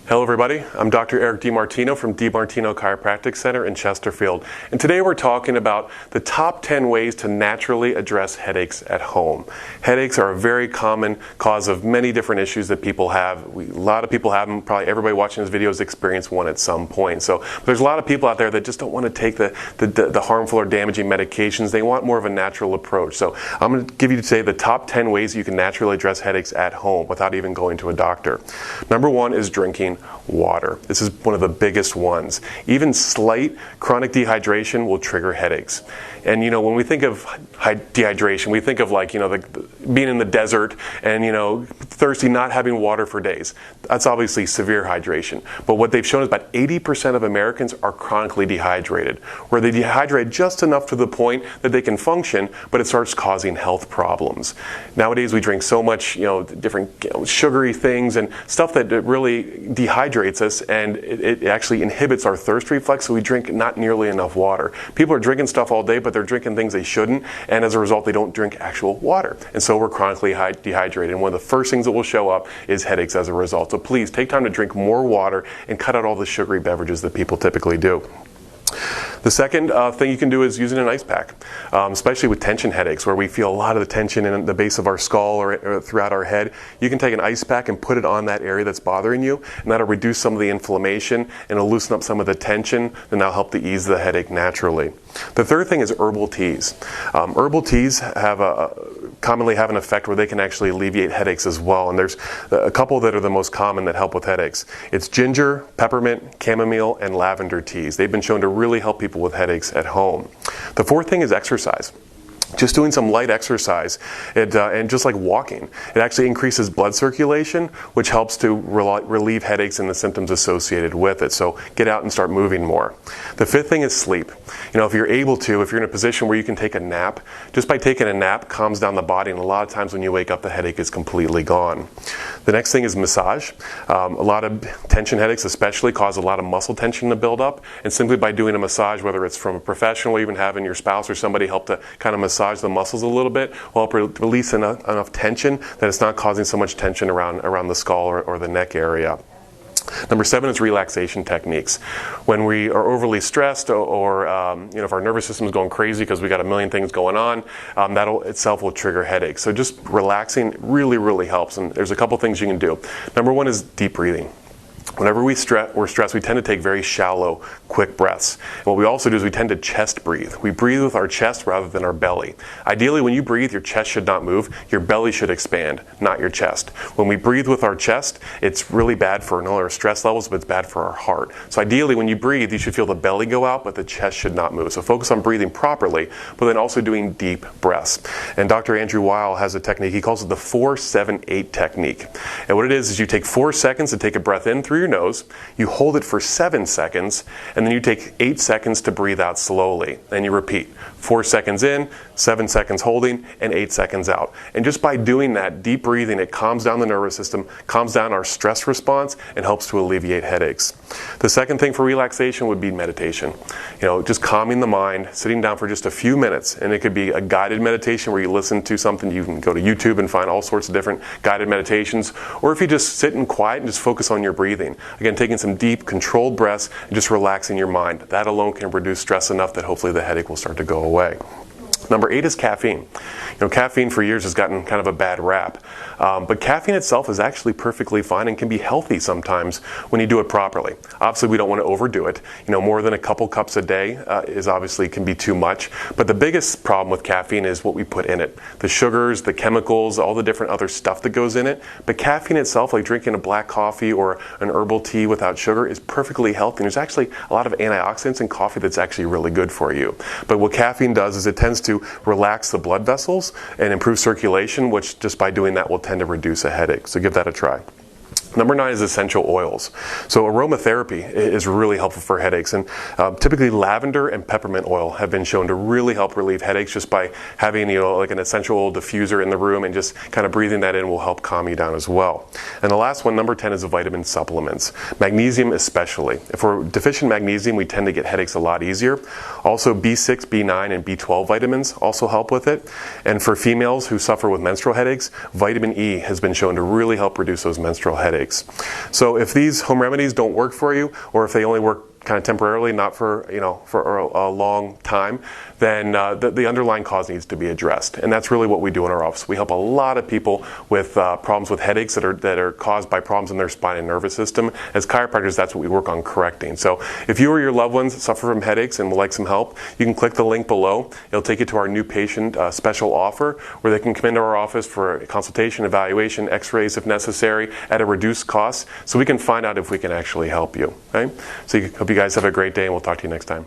Hello everybody, I'm Dr. Eric DiMartino from DiMartino Chiropractic Center in Chesterfield, and today we're talking about the top 10 ways to naturally address headaches at home. Headaches are a very common cause of many different issues that people have. A lot of people have them. Probably everybody watching this video has experienced one at some point. So there's a lot of people out there that just don't want to take the harmful or damaging medications. They want more of a natural approach. So I'm going to give you today the top 10 ways you can naturally address headaches at home without even going to a doctor. Number one is drinking water. This is one of the biggest ones. Even slight chronic dehydration will trigger headaches. And when we think of dehydration, we think of being in the desert and thirsty, not having water for days. That's obviously severe hydration. But what they've shown is about 80% of Americans are chronically dehydrated, where they dehydrate just enough to the point that they can function, but it starts causing health problems. Nowadays we drink so much, different sugary things and stuff that really dehydrates us, and it actually inhibits our thirst reflex, so we drink not nearly enough water. People are drinking stuff all day, but they're drinking things they shouldn't, and as a result they don't drink actual water, and so we're chronically dehydrated, and one of the first things that will show up is headaches as a result. So please take time to drink more water and cut out all the sugary beverages that people typically do. The second thing you can do is using an ice pack, especially with tension headaches where we feel a lot of the tension in the base of our skull or throughout our head. You can take an ice pack and put it on that area that's bothering you, and that'll reduce some of the inflammation and it'll loosen up some of the tension, and that'll help to ease the headache naturally. The third thing is herbal teas. Herbal teas commonly have an effect where they can actually alleviate headaches as well, and there's a couple that are the most common that help with headaches. It's ginger, peppermint, chamomile, and lavender teas. They've been shown to really help people with headaches at home. The fourth thing is exercise. Just doing some light exercise, and just like walking, it actually increases blood circulation, which helps to relieve headaches and the symptoms associated with it. So get out and start moving more. The fifth thing is sleep. If you're able to, if you're in a position where you can take a nap, just by taking a nap calms down the body, and a lot of times when you wake up the headache is completely gone. The next thing is massage. A lot of tension headaches especially cause a lot of muscle tension to build up, and simply by doing a massage, whether it's from a professional or even having your spouse or somebody help to kind of massage the muscles a little bit, will help release enough tension that it's not causing so much tension around the skull or the neck area. Number 7 is relaxation techniques. When we are overly stressed or if our nervous system is going crazy because we got a million things going on, that itself will trigger headaches. So just relaxing really, really helps, and there's a couple things you can do. Number 1 is deep breathing. Whenever we're stressed, we tend to take very shallow, quick breaths. And what we also do is we tend to chest breathe. We breathe with our chest rather than our belly. Ideally, when you breathe, your chest should not move. Your belly should expand, not your chest. When we breathe with our chest, it's really bad for our stress levels, but it's bad for our heart. So ideally, when you breathe, you should feel the belly go out, but the chest should not move. So focus on breathing properly, but then also doing deep breaths. And Dr. Andrew Weil has a technique. He calls it the 4-7-8 technique. And what it is you take 4 seconds to take a breath in through your nose, you hold it for 7 seconds, and then you take 8 seconds to breathe out slowly. Then you repeat 4 seconds in, 7 seconds holding, and 8 seconds out. And just by doing that deep breathing, it calms down the nervous system, calms down our stress response, and helps to alleviate headaches. The second thing for relaxation would be meditation. Just calming the mind, sitting down for just a few minutes, and it could be a guided meditation where you listen to something. You can go to YouTube and find all sorts of different guided meditations, or if you just sit in quiet and just focus on your breathing. Again, taking some deep, controlled breaths and just relaxing your mind. That alone can reduce stress enough that hopefully the headache will start to go away. Number 8 is caffeine. Caffeine for years has gotten kind of a bad rap. But caffeine itself is actually perfectly fine and can be healthy sometimes when you do it properly. Obviously, we don't want to overdo it. More than a couple cups a day can be too much. But the biggest problem with caffeine is what we put in it. The sugars, the chemicals, all the different other stuff that goes in it. But caffeine itself, like drinking a black coffee or an herbal tea without sugar, is perfectly healthy. And there's actually a lot of antioxidants in coffee that's actually really good for you. But what caffeine does is it tends to relax the blood vessels and improve circulation, which just by doing that will tend to reduce a headache. So give that a try. Number 9 is essential oils. So aromatherapy is really helpful for headaches, and typically lavender and peppermint oil have been shown to really help relieve headaches just by having like an essential oil diffuser in the room, and just kind of breathing that in will help calm you down as well. And the last one, number 10, is vitamin supplements. Magnesium especially. If we're deficient in magnesium, we tend to get headaches a lot easier. Also B6, B9, and B12 vitamins also help with it. And for females who suffer with menstrual headaches, vitamin E has been shown to really help reduce those menstrual headaches. headaches. So if these home remedies don't work for you, or if they only work kind of temporarily, not for for a long time, then the underlying cause needs to be addressed. And that's really what we do in our office. We help a lot of people with problems with headaches that are caused by problems in their spine and nervous system. As chiropractors, that's what we work on correcting. So if you or your loved ones suffer from headaches and would like some help, you can click the link below. It'll take you to our new patient special offer, where they can come into our office for a consultation, evaluation, x-rays if necessary, at a reduced cost, so we can find out if we can actually help you. Okay? So hope you guys have a great day, and we'll talk to you next time.